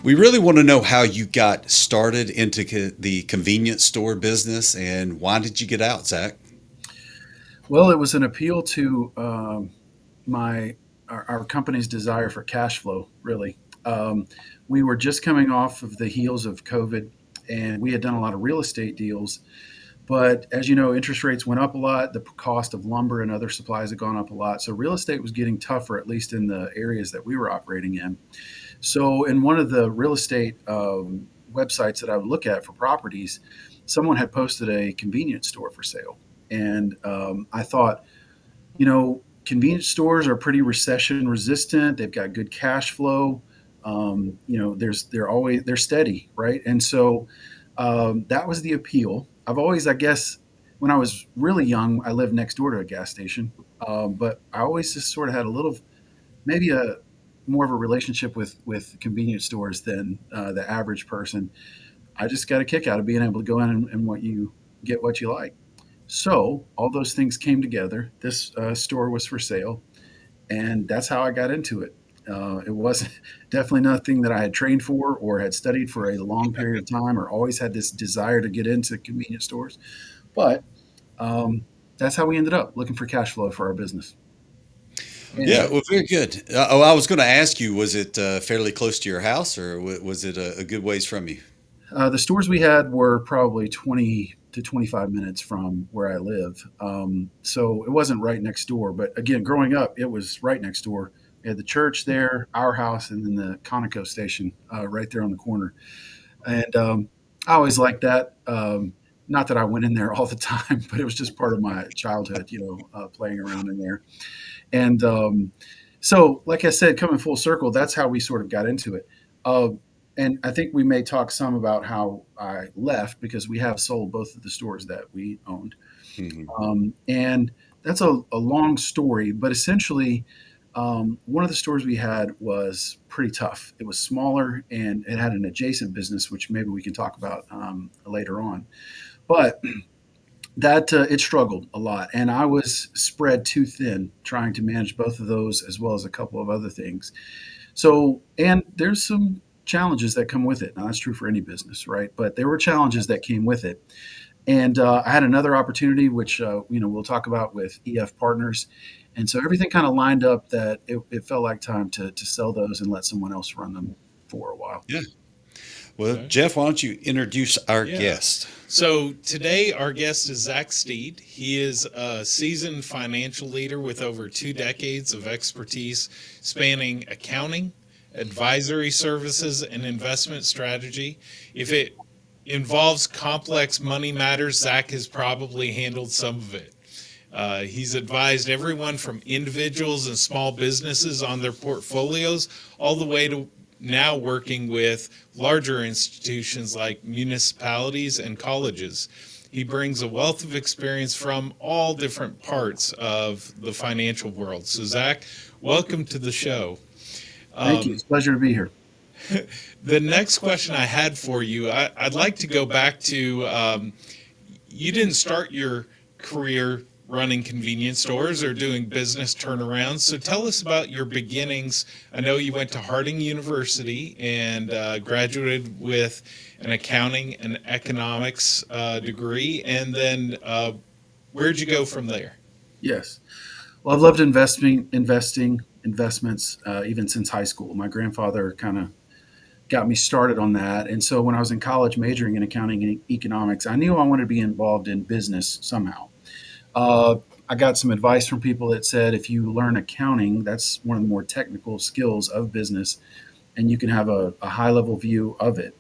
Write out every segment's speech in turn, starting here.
We really want to know how you got started into the convenience store business and why did you get out, Zach? Well, it was an appeal to my our company's desire for cash flow. Really, we were just coming off of the heels of COVID, and we had done a lot of real estate deals. But as you know, interest rates went up a lot. The cost of lumber and other supplies had gone up a lot. So real estate was getting tougher, at least in the areas that we were operating in. So in one of the real estate websites that I would look at for properties, someone had posted a convenience store for sale, and I thought, convenience stores are pretty recession resistant. They've got good cash flow. They're steady, right? And so that was the appeal. I've always, I guess, when I was really young, I lived next door to a gas station, but I always just sort of had a little, maybe a more of a relationship with convenience stores than the average person. I just got a kick out of being able to go in and what you get what you like. So all those things came together. This store was for sale, and that's how I got into it. It wasn't definitely nothing that I had trained for or had studied for a long period of time or always had this desire to get into convenience stores. But um, that's how we ended up looking for cash flow for our business. Yeah, And well, very good. I was going to ask you, was it fairly close to your house or was it a good ways from you? the stores we had were probably 20 to 25 minutes from where I live. So it wasn't right next door. But again, growing up, it was right next door. We had the church there, our house, and then the Conoco station right there on the corner. And I always liked that. Not that I went in there all the time, but it was just part of my childhood, playing around in there. And so, like I said, coming full circle, that's how we sort of got into it. Uh, and I think we may talk some about how I left because we have sold both of the stores that we owned. Hmm. And that's a long story, but essentially, one of the stores we had was pretty tough. It was smaller and it had an adjacent business, which maybe we can talk about later on. But that it struggled a lot, and I was spread too thin trying to manage both of those as well as a couple of other things. So, and there's some challenges that come with it. Now, that's true for any business, right? But there were challenges that came with it. And I had another opportunity, which we'll talk about with EF Partners, and so everything kind of lined up that it felt like time to sell those and let someone else run them for a while. Yeah. Well, Okay. Jeff, why don't you introduce our Yeah. guest? So today our guest is Zach Steed. He is a seasoned financial leader with over 2 decades of expertise spanning accounting, advisory services, and investment strategy. If it involves complex money matters, Zach has probably handled some of it. He's advised everyone from individuals and small businesses on their portfolios all the way to now working with larger institutions like municipalities and colleges. He brings a wealth of experience from all different parts of the financial world. So, Zach, welcome to the show. Thank you. Um, It's a pleasure to be here. the next question I had for you, I'd like to go back to you didn't start your career running convenience stores or doing business turnarounds. So tell us about your beginnings. I know you went to Harding University and graduated with an accounting and economics degree. And then where'd you go from there? Yes. Well, I've loved investments, even since high school. My grandfather kind of got me started on that. And so when I was in college majoring in accounting and economics, I knew I wanted to be involved in business somehow. Uh, I got some advice from people that said if you learn accounting, that's one of the more technical skills of business, and you can have a high level view of it.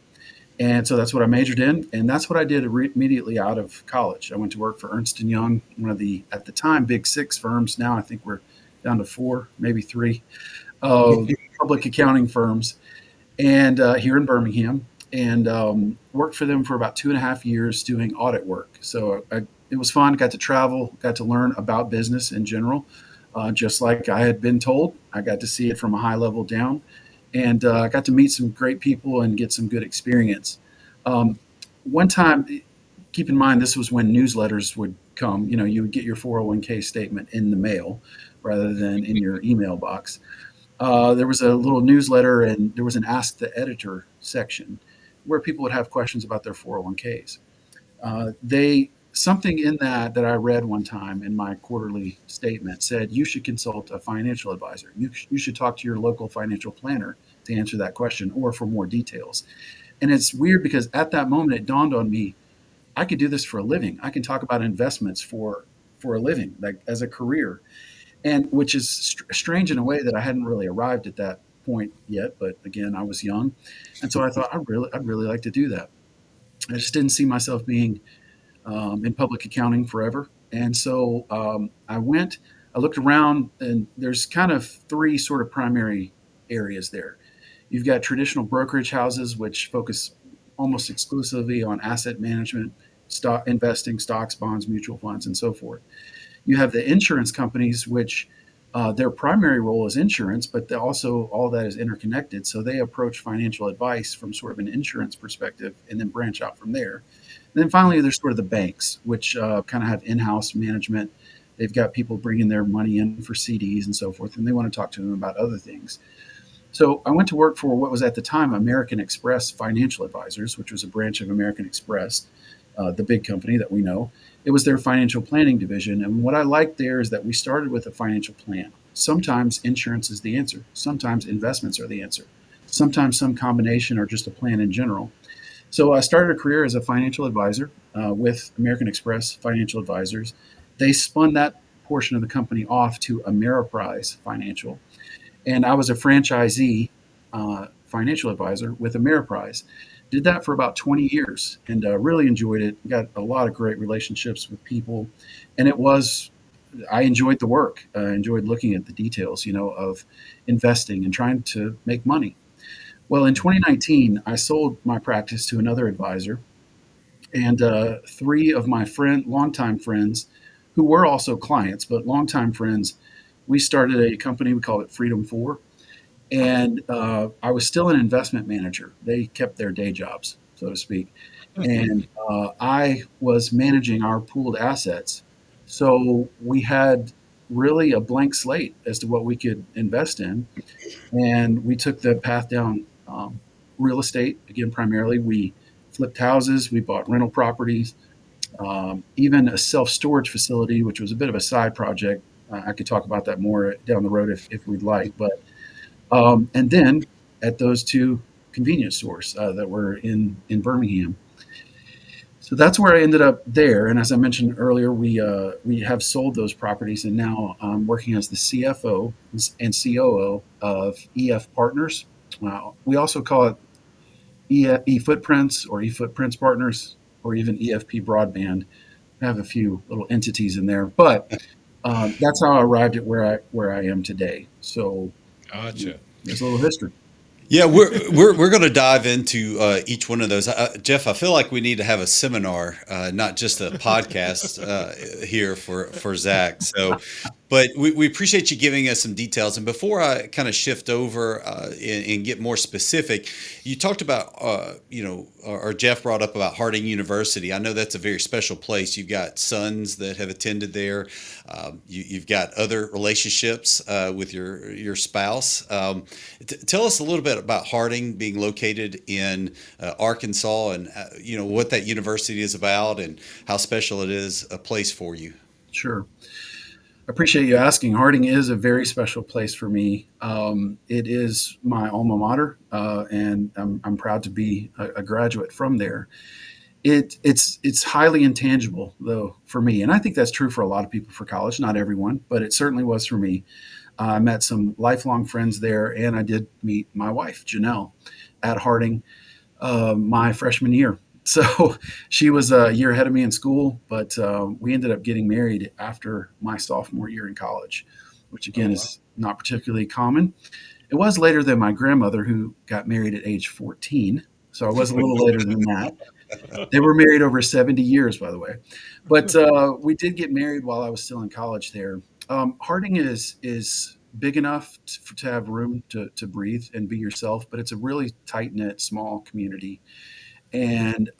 And so that's what I majored in, and that's what I did immediately out of college. I went to work for Ernst and Young, one of the at the time big six firms. Now I think we're down to four, maybe three, uh, public accounting firms, and here in Birmingham, and worked for them for about 2.5 years doing audit work. So it was fun. Got to travel, got to learn about business in general, just like I had been told. I got to see it from a high level down, and I got to meet some great people and get some good experience. Um, One time, keep in mind this was when newsletters would come. You would get your 401k statement in the mail rather than in your email box. there was a little newsletter, and there was an Ask the Editor section where people would have questions about their 401ks. They Something in that I read one time in my quarterly statement said you should consult a financial advisor. You should talk to your local financial planner to answer that question or for more details. And it's weird because at that moment it dawned on me I could do this for a living. I can talk about investments for a living, like as a career, and which is strange in a way that I hadn't really arrived at that point yet. But again, I was young, and so I thought I'd really like to do that. I just didn't see myself being in public accounting forever. And so I looked around, and there's kind of three sort of primary areas there. You've got traditional brokerage houses, which focus almost exclusively on asset management, stock investing, stocks, bonds, mutual funds, and so forth. You have the insurance companies, which their primary role is insurance, but also all that is interconnected. So they approach financial advice from sort of an insurance perspective and then branch out from there. And then finally, there's sort of the banks, which kind of have in house management. They've got people bringing their money in for CDs and so forth, and they want to talk to them about other things. So I went to work for what was at the time American Express Financial Advisors, which was a branch of American Express, the big company that we know. It was their financial planning division. And what I liked there is that we started with a financial plan. Sometimes insurance is the answer, sometimes investments are the answer, sometimes some combination or just a plan in general. So I started a career as a financial advisor with American Express Financial Advisors. They spun that portion of the company off to Ameriprise Financial, and I was a franchisee financial advisor with Ameriprise. Did that for about 20 years and really enjoyed it. Got a lot of great relationships with people, and I enjoyed the work. I enjoyed looking at the details, of investing and trying to make money. Well, in 2019, I sold my practice to another advisor, and three of my longtime friends, who were also clients, but longtime friends, we started a company. We called it Freedom Four, and I was still an investment manager. They kept their day jobs, so to speak, and I was managing our pooled assets. So we had really a blank slate as to what we could invest in, and we took the path down real estate again. Primarily, we flipped houses, we bought rental properties, even a self storage facility, which was a bit of a side project. I could talk about that more down the road if we'd like, but and then at those two convenience stores that were in Birmingham. So that's where I ended up there. And as I mentioned earlier, we have sold those properties, and now I'm working as the CFO and COO of EF Partners. We also call it Footprints or E Footprints Partners, or even EFP Broadband. I have a few little entities in there, but that's how I arrived at where I am today. So Gotcha. there's a little history. Yeah, we're going to dive into each one of those. Jeff, I feel like we need to have a seminar, not just a podcast here for Zach. So, but we appreciate you giving us some details. And before I kind of shift over and get more specific, you talked about, or Jeff brought up about Harding University. I know that's a very special place. You've got sons that have attended there. You've got other relationships with your spouse. Tell us a little bit about Harding being located in Arkansas, and what that university is about and how special it is a place for you. Sure. I appreciate you asking. Harding is a very special place for me. It is my alma mater, and I'm proud to be a graduate from there. It's highly intangible though for me, and I think that's true for a lot of people for college. Not everyone, but it certainly was for me. I met some lifelong friends there, and I did meet my wife Janelle at Harding my freshman year. So she was a year ahead of me in school, but we ended up getting married after my sophomore year in college, which Oh, again wow. is not particularly common. It was later than my grandmother, who got married at age 14. So I was a little later than that. They were married over 70 years, by the way. But we did get married while I was still in college there. Harding is big enough to have room to breathe and be yourself, but it's a really tight knit, small community. And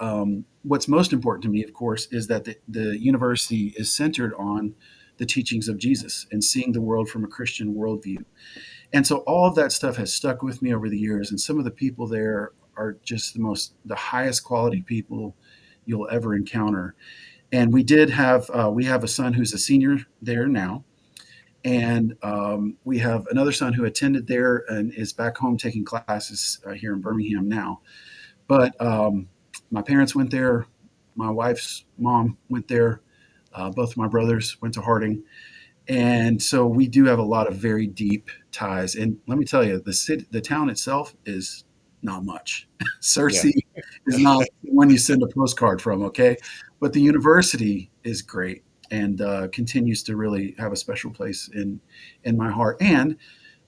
what's most important to me, of course, is that the university is centered on the teachings of Jesus and seeing the world from a Christian worldview. And so all of that stuff has stuck with me over the years. And some of the people there are just the highest quality people you'll ever encounter. And we have a son who's a senior there now. And we have another son who attended there and is back home taking classes here in Birmingham now. But my parents went there. My wife's mom went there. Both of my brothers went to Harding. And so we do have a lot of very deep ties. And let me tell you, the town itself is not much. Yeah. Searcy is not the one you send a postcard from, okay? But the university is great and continues to really have a special place in my heart. And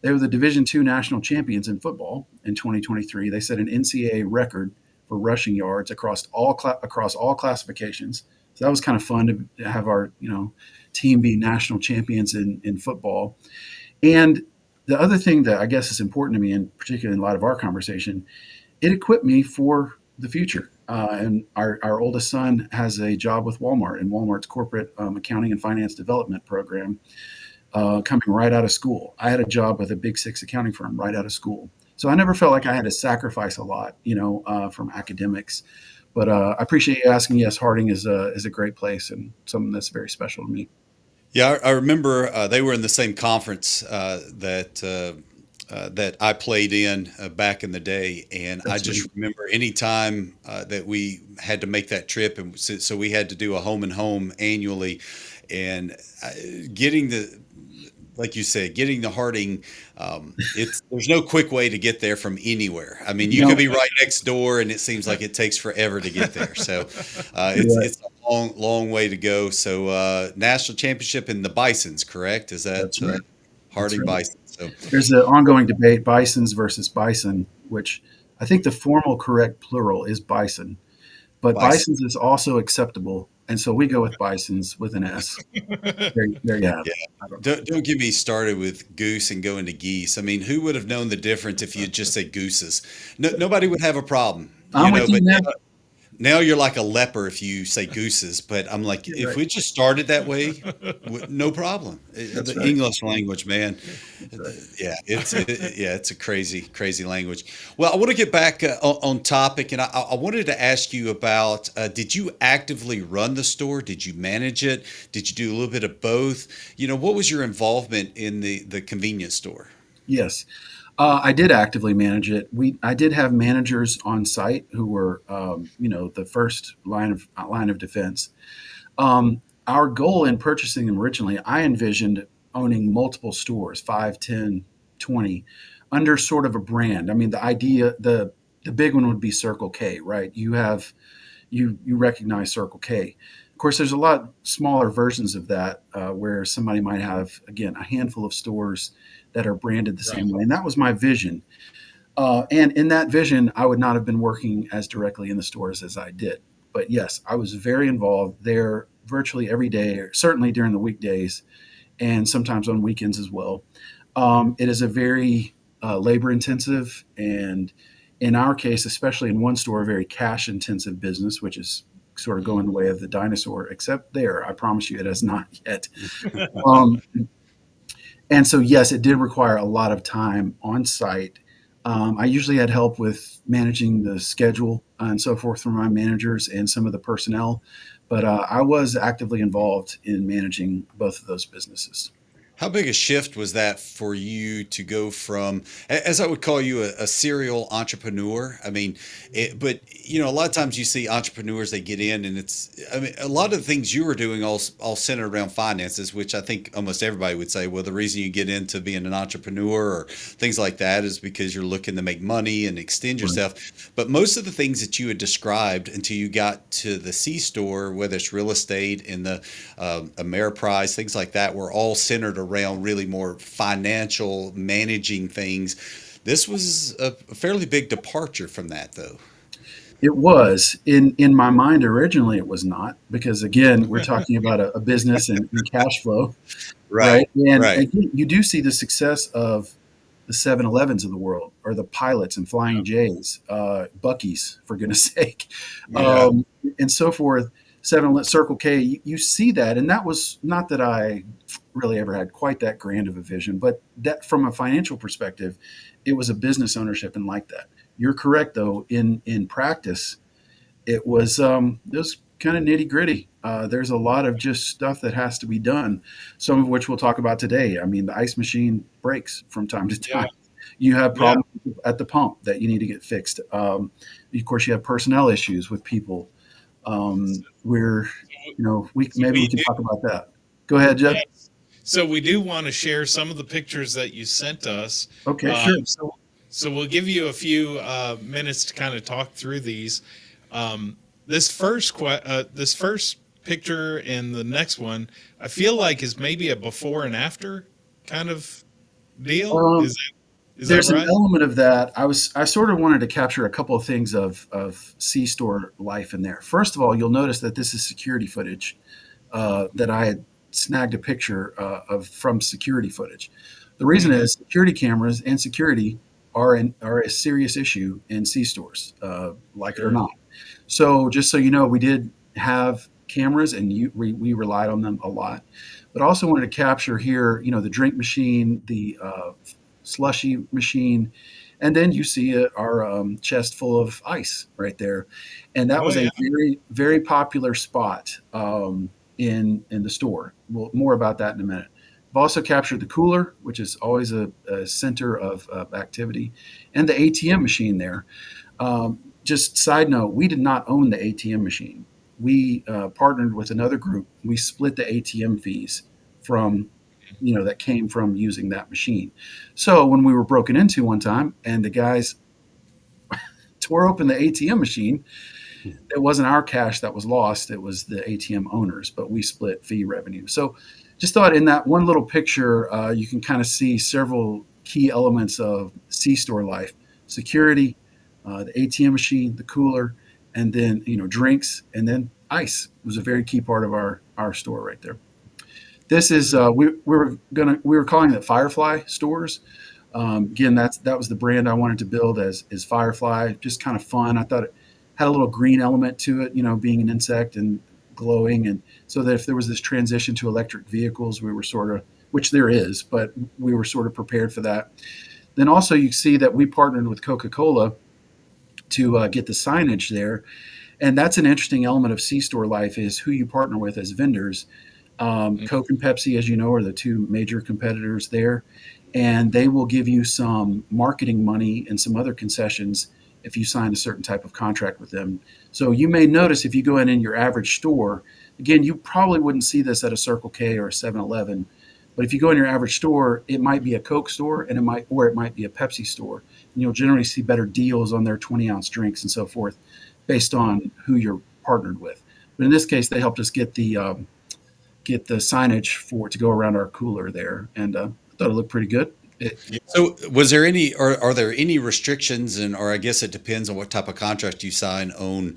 they were the Division II national champions in football in 2023. They set an NCAA record for rushing yards across all classifications. So that was kind of fun to have our team be national champions in football. And the other thing that I guess is important to me, and particularly in light of our conversation, it equipped me for the future. And our oldest son has a job with Walmart in Walmart's corporate accounting and finance development program coming right out of school. I had a job with a big six accounting firm right out of school. So I never felt like I had to sacrifice a lot, from academics. But I appreciate you asking. Yes, Harding is a great place and something that's very special to me. Yeah, I remember they were in the same conference that I played in back in the day, and I That's just sweet. remember any time that we had to make that trip, and so we had to do a home and home annually, and getting the like you said, getting the Harding, it's there's no quick way to get there from anywhere. I mean, you could No, be right next door, and it seems like it takes forever to get there. So you're right. it's a long way to go. So national championship in the Bisons, correct? Is that That's right. That's Harding right. Bison? So There's an ongoing debate, bisons versus bison, which I think the formal correct plural is bison, but Bison. bisons is also acceptable. And so we go with bisons with an S. There you have Yeah. it. I don't know. Don't get me started with goose and going to geese. I mean, who would have known the difference if you just said gooses? No, nobody would have a problem, I'm with you, but man. now you're like a leper if you say gooses, but I'm like, You're if right. we just started that way, no problem. That's The right. English language, man. That's right. Yeah, yeah, it's a crazy language. Well, I want to get back on topic, and I wanted to ask you about: did you actively run the store? Did you manage it? Did you do a little bit of both? What was your involvement in the convenience store? Yes. I did actively manage it. I did have managers on site who were, the first line of defense. Our goal in purchasing them originally, I envisioned owning multiple stores, 5, 10, 20, under sort of a brand. I mean, the big one would be Circle K, right? You recognize Circle K. Of course, there's a lot smaller versions of that where somebody might have, again, a handful of stores that are branded the Right. same way. And that was my vision. And in that vision, I would not have been working as directly in the stores as I did. But yes, I was very involved there virtually every day, certainly during the weekdays and sometimes on weekends as well. It is a very labor intensive and, in our case, especially in one store, a very cash intensive business, which is sort of going the way of the dinosaur, except there. I promise you, it has not yet. Um, and so, yes, it did require a lot of time on site. I usually had help with managing the schedule and so forth from my managers and some of the personnel, but I was actively involved in managing both of those businesses. How big a shift was that for you to go from, as I would call you, a serial entrepreneur? I mean, but a lot of times you see entrepreneurs, they get in and I mean, a lot of the things you were doing all centered around finances, which I think almost everybody would say, well, the reason you get into being an entrepreneur or things like that is because you're looking to make money and extend Right. yourself. But most of the things that you had described until you got to the C store, whether it's real estate and the Ameriprise, things like that, were all centered around really more financial managing things. This was a fairly big departure from that, though. It was in my mind originally. It was not because again, we're talking about a business and cash flow, Right, right? And right. again, you do see the success of the 7-Elevens of the world, or the Pilots and Flying J's, Bucky's, for goodness sake, Yeah. um, and so forth. Circle K, you see that, and that was not that I really ever had quite that grand of a vision, but that from a financial perspective, it was a business ownership and like that. You're correct though. In practice, it was kind of nitty gritty. There's a lot of just stuff that has to be done, some of which we'll talk about today. I mean, the ice machine breaks from time to Yeah. time. You have Yeah. problems at the pump that you need to get fixed. Of course, you have personnel issues with people. Where we So maybe we we can do. talk about that. Go ahead, Jeff. Yes. So we do want to share some of the pictures that you sent us. Okay, Um, sure. so, so we'll give you a few minutes to kind of talk through these. This first picture and the next one, I feel like is maybe a before and after kind of deal. Um, Is that there's an right? element of that. I sort of wanted to capture a couple of things of C store life in there. First of all, you'll notice that this is security footage that I had snagged a picture of from security footage. The reason Hmm. is security cameras and security are a serious issue in C stores, like it or Sure. not. So just so you know, we did have cameras, and we relied on them a lot. But I also wanted to capture here, the drink machine, the slushy machine, and then you see our chest full of ice right there, and that Oh was a yeah. very very popular spot in the store. Well, more about that in a minute. I've also captured the cooler, which is always a center of activity, and the ATM machine there. Just side note, we did not own the ATM machine. We partnered with another group. We split the ATM fees from, that came from using that machine. So when we were broken into one time and the guys tore open the ATM machine, it wasn't our cash that was lost. It was the ATM owners, but we split fee revenue. So just thought in that one little picture, you can kind of see several key elements of C store life: security, the ATM machine, the cooler, and then, drinks, and then ice was a very key part of our store right there. This is we were calling it Firefly stores. Again, that was the brand I wanted to build as is Firefly. Just kind of fun. I thought it had a little green element to it, being an insect and glowing, and so that if there was this transition to electric vehicles, we were sort of, which there is, but we were sort of prepared for that. Then also you see that we partnered with Coca-Cola to get the signage there, and that's an interesting element of C-store life is who you partner with as vendors. Coke and Pepsi, as you know, are the two major competitors there, and they will give you some marketing money and some other concessions if you sign a certain type of contract with them. So you may notice if you go in your average store, again, you probably wouldn't see this at a Circle K or a 7-Eleven, but if you go in your average store, it might be a Coke store and it might be a Pepsi store. And you'll generally see better deals on their 20-ounce drinks and so forth based on who you're partnered with. But in this case, they helped us get the signage for to go around our cooler there, and I thought it looked pretty good. So, was there any, or are there any restrictions, and or I guess it depends on what type of contract you sign on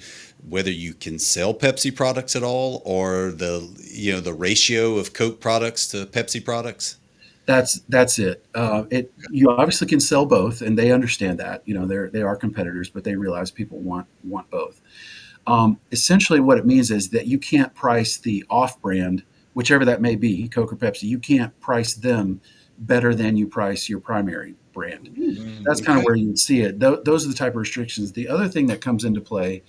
whether you can sell Pepsi products at all, or the ratio of Coke products to Pepsi products. That's it. It you obviously can sell both, and they understand that. They are competitors, but they realize people want both. Essentially, what it means is that you can't price the off-brand, whichever that may be, Coke or Pepsi. You can't price them better than you price your primary brand. That's kind of Okay. where you would see it. Those are the type of restrictions. The other thing that comes into play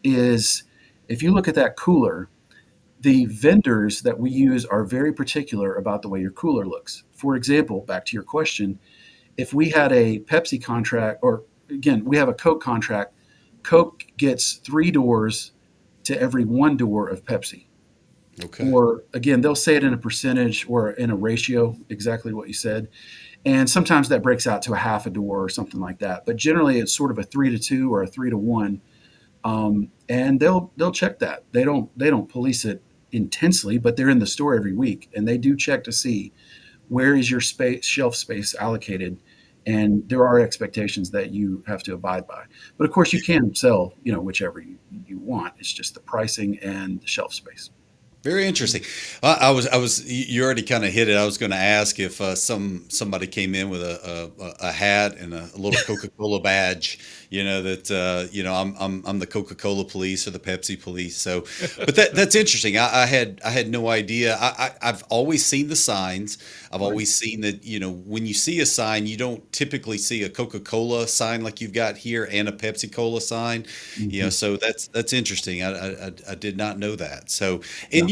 is if you look at that cooler, the vendors that we use are very particular about the way your cooler looks. For example, back to your question, if we had a Pepsi contract, or again, we have a Coke contract, Coke gets 3 doors to every 1 door of Pepsi. Okay. Or again, they'll say it in a percentage or in a ratio, exactly what you said. And sometimes that breaks out to a half a door or something like that. But generally, it's sort of a 3-2 or a 3-1, and they'll check that. They don't police it intensely, but they're in the store every week, and they do check to see where is your space shelf space allocated, and there are expectations that you have to abide by. But of course, you can sell whichever you want. It's just the pricing and the shelf space. Very interesting. You already kind of hit it. I was going to ask if somebody came in with a hat and a little Coca-Cola badge, that I'm the Coca-Cola police or the Pepsi police. So, but that's interesting. I had no idea. I've always seen the signs. I've Right. always seen that, when you see a sign, you don't typically see a Coca-Cola sign like you've got here and a Pepsi Cola sign. Hmm. So that's interesting. I did not know that. So. Yeah.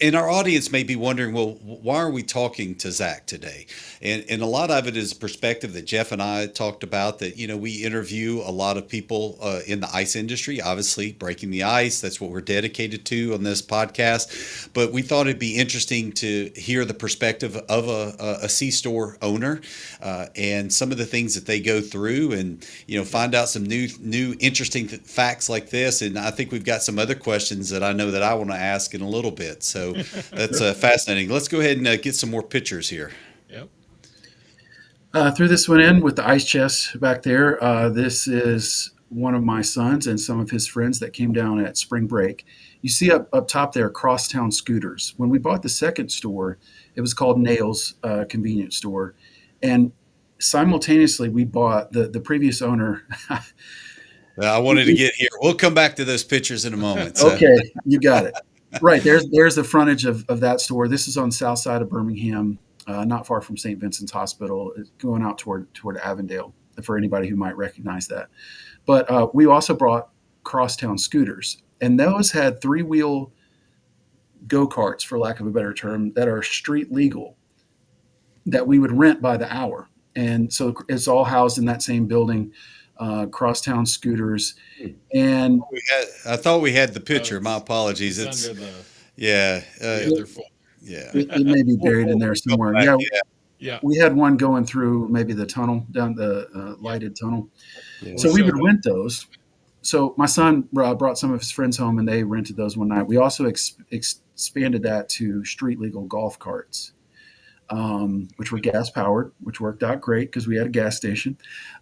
And our audience may be wondering, well, why are we talking to Zach today? And a lot of it is perspective that Jeff and I talked about. That we interview a lot of people in the ice industry. Obviously, breaking the ice. That's what we're dedicated to on this podcast. But we thought it'd be interesting to hear the perspective of a C-store owner and some of the things that they go through, and find out some new interesting facts like this. And I think we've got some other questions that I know that I want to ask in a little bit. So that's Sure. fascinating. Let's go ahead and get some more pictures here. Yep. Threw this one in with the ice chest back there. This is one of my sons and some of his friends that came down at spring break. You see up top there, Crosstown Scooters. When we bought the second store, it was called Nails Convenience Store. And simultaneously, we bought the previous owner. I wanted to get here. We'll come back to those pictures in a moment. So Okay, you got it. Right, there's the frontage of that store. This is on the south side of Birmingham, not far from St. Vincent's Hospital, going out toward Avondale, for anybody who might recognize that. But we also brought crosstown scooters, and those had three-wheel go-karts, for lack of a better term, that are street legal, that we would rent by the hour. And so it's all housed in that same building, crosstown scooters. And I thought we had the Oh, picture. My apologies. it's It's under yeah, the it, other folder. yeah. it may be We'll, buried in we'll, there we'll come somewhere. back. Yeah, Yeah, Yeah. we had one going through maybe the tunnel, down the Yep. lighted tunnel. yeah. Well, So we so would rent those. So my son brought some of his friends home, and they rented those one night. We also expanded that to street legal golf carts, which were gas powered, which worked out great because we had a gas station.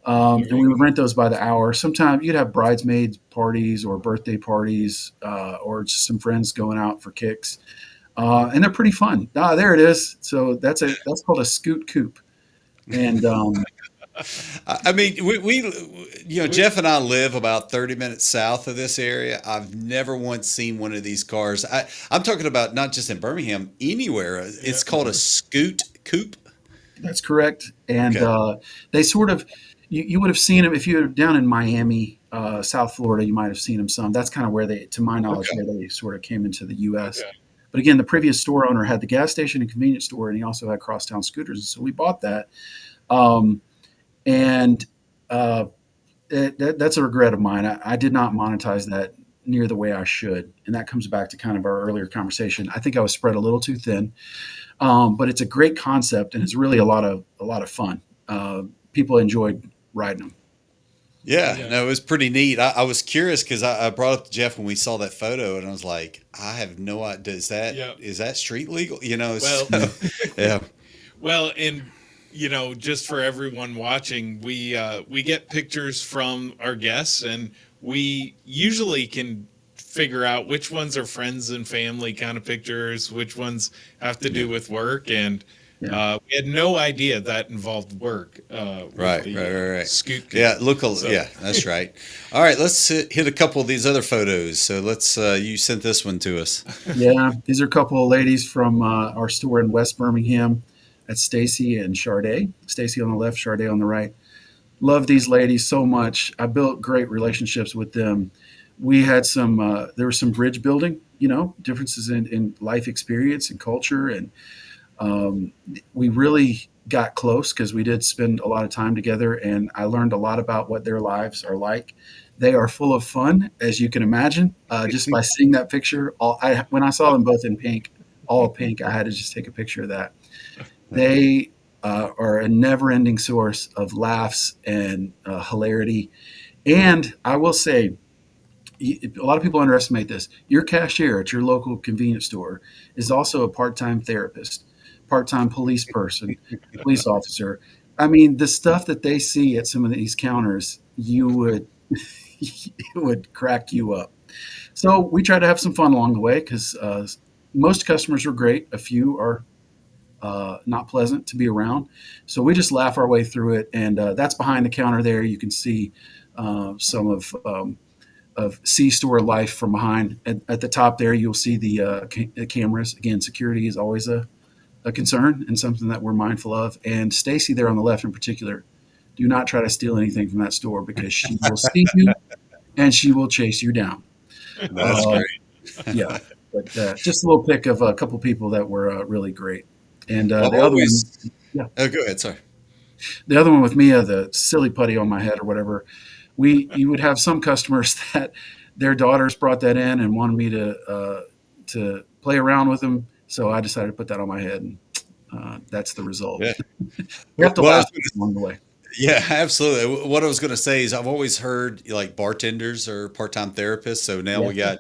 And very we would rent those by the hour. Sometimes you'd have bridesmaids parties or birthday parties, or just some friends going out for kicks, and they're pretty fun. Ah, there it is. So that's called a scoot coupe, and I mean, we, Jeff and I live about 30 minutes south of this area. I've never once seen one of these cars. I'm talking about not just in Birmingham, anywhere. yeah. It's called a scoot coupe. that's correct. And Okay. they sort of, you would have seen them if you were down in Miami, South Florida. You might have seen them some. That's kind of where they, to my knowledge, Okay. where they sort of came into the U.S. Okay. But again, the previous store owner had the gas station and convenience store, and he also had crosstown scooters. So we bought that, um, and that's a regret of mine. I did not monetize that near the way I should, and that comes back to kind of our earlier conversation. I think I was spread a little too thin, but it's a great concept, and it's really a lot of fun. People enjoyed riding them. Yeah, Yeah. no, it was pretty neat. I was curious because I brought up to Jeff when we saw that photo, and I was like, I have no idea. Yeah. Is that street legal? Well, So yeah, well, and just for everyone watching, we get pictures from our guests, and we usually can figure out which ones are friends and family kind of pictures, which ones have to yeah, do with work, and Yeah. we had no idea that involved work with right, the right, right, right. scoot. Yeah, So yeah, that's right. All right, let's hit a couple of these other photos. So let's. You sent this one to us. Yeah, these are a couple of ladies from our store in West Birmingham. That's Stacy and Charday. Stacy on the left, Charday on the right. Love these ladies so much. I built great relationships with them. We had some. There was some bridge building. Differences in life experience and culture, and um, we really got close because we did spend a lot of time together, and I learned a lot about what their lives are like. They are full of fun, as you can imagine, just by seeing that picture. When I saw them both in pink, all pink, I had to just take a picture of that. They are a never-ending source of laughs and hilarity. And I will say, a lot of people underestimate this. Your cashier at your local convenience store is also a part-time therapist, part-time police person, police officer. I mean, the stuff that they see at some of these counters, you would it would crack you up. So we try to have some fun along the way because Most customers are great. A few are not pleasant to be around. So we just laugh our way through it. And that's behind the counter there. You can see some of C store life from behind. At the top there, you'll see the cameras. Again, security is always a concern and something that we're mindful of. And Stacy there on the left in particular, do not try to steal anything from that store because she will see you and she will chase you down. That's Uh, great. yeah, but just a little pick of a couple people that were really great. And Well, I've the other one, always. yeah, Oh, go ahead. Sorry. the other one with Mia, the silly putty on my head or whatever. You would have some customers that their daughters brought that in and wanted me to play around with them. So I decided to put that on my head, and that's the result. Yeah. We have to What I laugh was gonna along the way. Yeah, absolutely. What I was going to say is I've always heard like bartenders or part-time therapists. So now Yeah, we got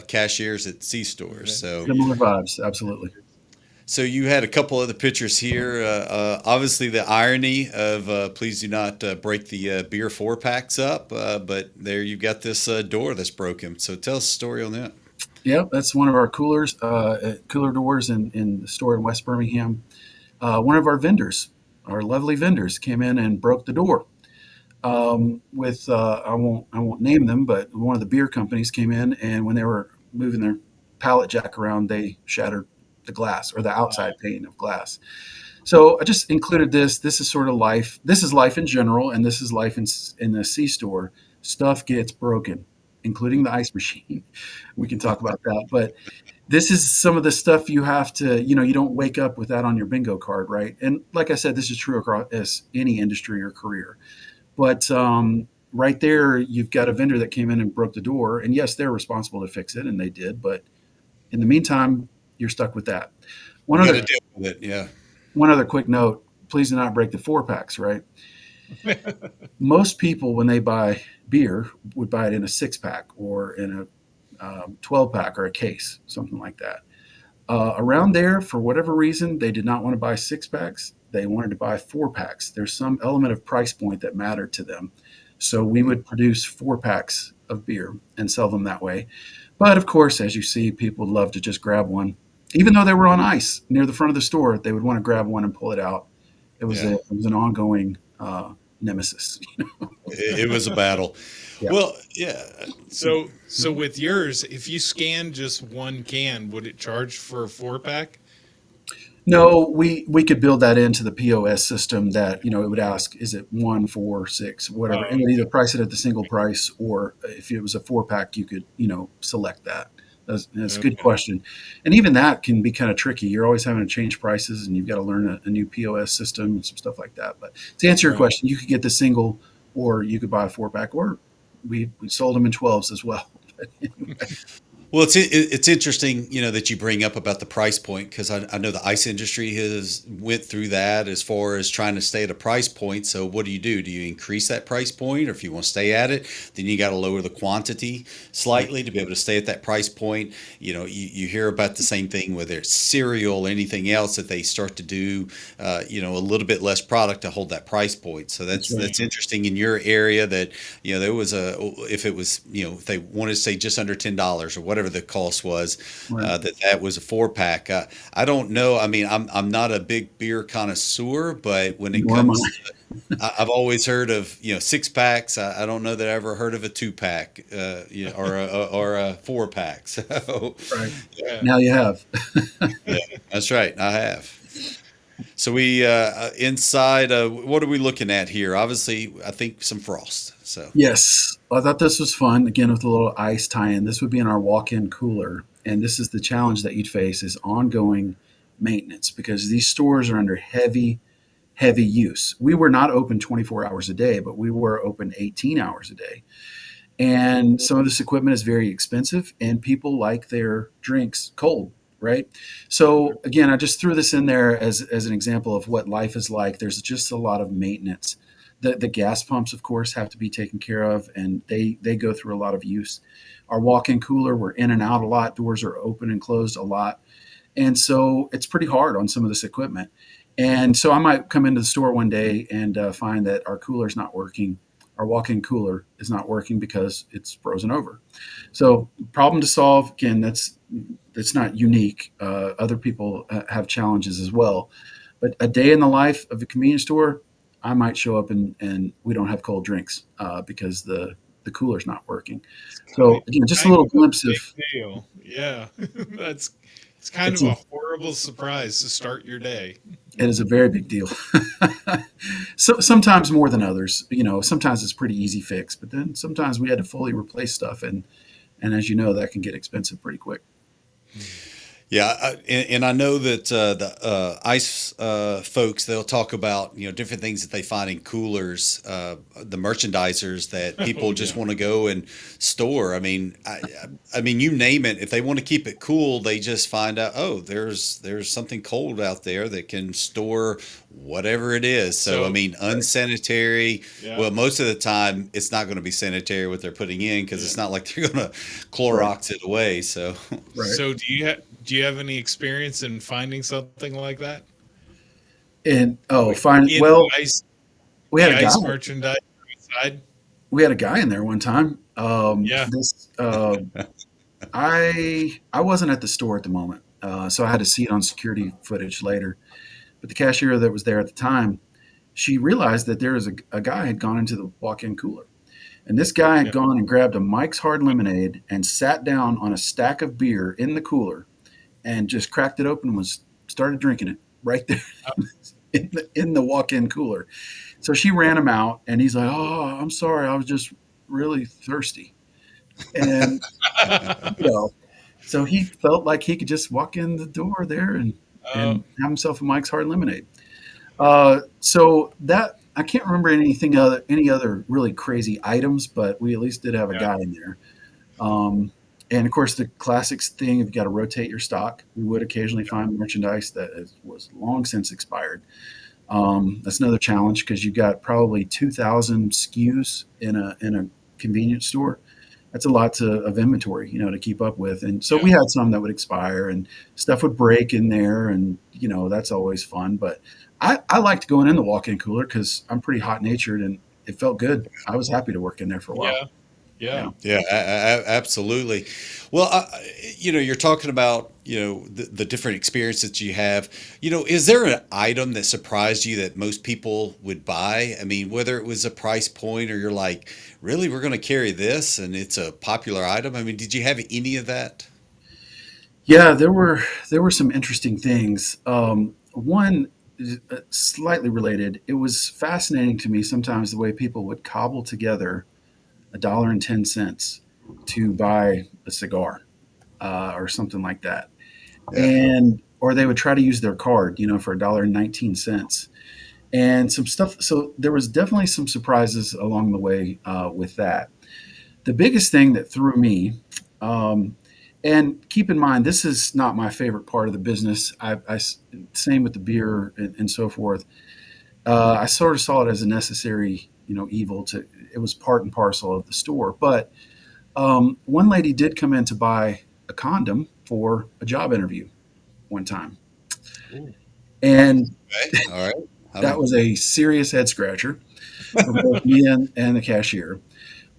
cashiers at C stores. So similar vibes, absolutely. you had a couple other pictures here. Obviously, the irony of please do not break the beer four packs up. But there you've got this door that's broken. So tell us a story on that. Yeah, that's one of our cooler doors in the store in West Birmingham. One of our vendors, our lovely vendors, came in and broke the door. With I won't name them, but one of the beer companies came in, and when they were moving their pallet jack around, they shattered the glass or the outside pane of glass. So I just included this. This is sort of life. This is life in general, and this is life in the C store. Stuff gets broken, including the ice machine. We can talk about that, but this is some of the stuff you have to, you don't wake up with that on your bingo card, right? And like I said, this is true across any industry or career. But right there, you've got a vendor that came in and broke the door, and yes, they're responsible to fix it, and they did. But in the meantime, you're stuck with that. One You got to other deal with it. Yeah. one other quick note: please do not break the four packs. Right? Most people, when they buy beer, would buy it in a six pack or in a 12 pack or a case, something like that. Around there, for whatever reason, they did not want to buy six packs. They wanted to buy four packs. There's some element of price point that mattered to them. So we would produce four packs of beer and sell them that way. But of course, as you see, people would love to just grab one. Even though they were on ice near the front of the store, they would want to grab one and pull it out. Yeah. It was an ongoing nemesis. It was a battle. Yeah. Well, yeah. So with yours, if you scan just one can, would it charge for a four pack? No, we could build that into the POS system that, it would ask, is it one, four, six, whatever. Oh, It would either price it at the single price, or if it was a four pack, you could, select that. That's a good okay. question. And even that can be kind of tricky. You're always having to change prices, and you've got to learn a new POS system and some stuff like that. But to answer your Right. question, you could get the single, or you could buy a four pack, or we sold them in 12s as well. But anyway, Well, it's interesting, that you bring up about the price point because I know the ice industry has went through that as far as trying to stay at a price point. So what do? Do you increase that price point, or if you want to stay at it, then you got to lower the quantity slightly to be able to stay at that price point. You hear about the same thing whether it's cereal, anything else that they start to do, a little bit less product to hold that price point. So that's right. that's interesting in your area that there was if it was if they wanted to say just under $10 or whatever the cost was, Right. that was a four pack. I don't know. I mean, I'm not a big beer connoisseur, but when it Nor am comes, I. I've always heard of six packs. I don't know that I ever heard of a two pack, or a four pack. So Right. Yeah. Now you have. yeah, that's right. I have. So we inside. What are we looking at here? Obviously, I think some frost. So Yes, I thought this was fun. Again, with a little ice tie-in, this would be in our walk-in cooler, and this is the challenge that you'd face: is ongoing maintenance because these stores are under heavy, heavy use. We were not open 24 hours a day, but we were open 18 hours a day. And some of this equipment is very expensive, and people like their drinks cold, right? So again, I just threw this in there as an example of what life is like. There's just a lot of maintenance. The gas pumps, of course, have to be taken care of, and they go through a lot of use. Our walk-in cooler, we're in and out a lot. Doors are open and closed a lot, and so it's pretty hard on some of this equipment. And so I might come into the store one day and find that our cooler's not working. Our walk-in cooler is not working because it's frozen over. So problem to solve. Again, that's it's not unique. Other people have challenges as well. But a day in the life of a convenience store, I might show up and we don't have cold drinks because the cooler's not working. It's So again, just a kind little of a glimpse of big deal. Yeah. That's it's kind it's of a a horrible surprise to start your day. it is a very big deal. So sometimes more than others. Sometimes it's pretty easy fix, but then sometimes we had to fully replace stuff, and as you know, that can get expensive pretty quick. Yeah, and I know that the ice folks, they'll talk about different things that they find in coolers, the merchandisers that Oh people just yeah. want to go and store. I mean, you name it. If they want to keep it cool, they just find out, oh, there's something cold out there that can store whatever it is. So I So mean, Right. unsanitary. yeah. Well, most of the time, it's not going to be sanitary what they're putting in because Yeah. it's not like they're going to Right. Clorox it away. So. Right. So do you have any experience in finding something like that? And oh, Like fine. in Well, the ice merchandise side? we had a guy in there one time. Yeah. This I wasn't at the store at the moment, so I had to see it on security footage later. But the cashier that was there at the time, she realized that there was a guy had gone into the walk-in cooler, and this guy had Yeah. gone and grabbed a Mike's Hard Lemonade and sat down on a stack of beer in the cooler and just cracked it open and was started drinking it right there in the walk-in cooler. So she ran him out, and he's like, "Oh, I'm sorry, I was just really thirsty." And you know, so he felt like he could just walk in the door there and Oh, have himself a Mike's Hard Lemonade. So that I can't remember any other really crazy items, but we at least did have a yeah. guy in there. Um, and of course, the classics thing, if you got to rotate your stock, we would occasionally find merchandise that was long since expired. That's another challenge because you got probably 2,000 SKUs in a convenience store. That's a lot of inventory, to keep up with. And so Yeah. we had some that would expire and stuff would break in there, and that's always fun. But I liked going in the walk-in cooler because I'm pretty hot natured and it felt good. I was happy to work in there for a while. Yeah. Yeah. Yeah. Yeah, absolutely. Well, you're talking about, the different experiences you have. Is there an item that surprised you that most people would buy? I mean, whether it was a price point or you're like, really, we're going to carry this and it's a popular item. I mean, did you have any of that? Yeah, there were some interesting things. One slightly related. It was fascinating to me sometimes the way people would cobble together $1.10 to buy a cigar or something like that, Yeah. and or they would try to use their card, for $1.19 and some stuff. So there was definitely some surprises along the way with that. The biggest thing that threw me, um, and keep in mind, this is not my favorite part of the business. Same with the beer and so forth. I sort of saw it as a necessary, evil. It was part and parcel of the store. But one lady did come in to buy a condom for a job interview one time, Ooh. and Okay. All right. that Um, was a serious head scratcher for both me and the cashier.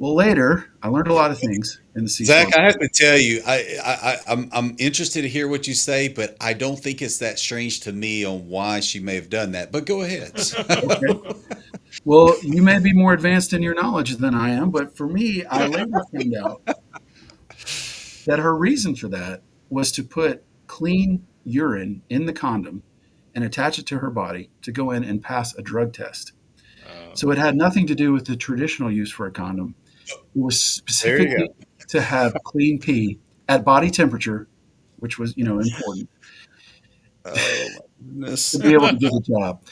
Well, later I learned a lot of things in the C Zach, store. I have to tell you, I'm interested to hear what you say, but I don't think it's that strange to me on why she may have done that. But go ahead. Okay. Well, you may be more advanced in your knowledge than I am, but for me, I later found out that her reason for that was to put clean urine in the condom and attach it to her body to go in and pass a drug test. So it had nothing to do with the traditional use for a condom. It was There you specifically go. to have clean pee at body temperature, which was, important Oh my to goodness. be able to do the job.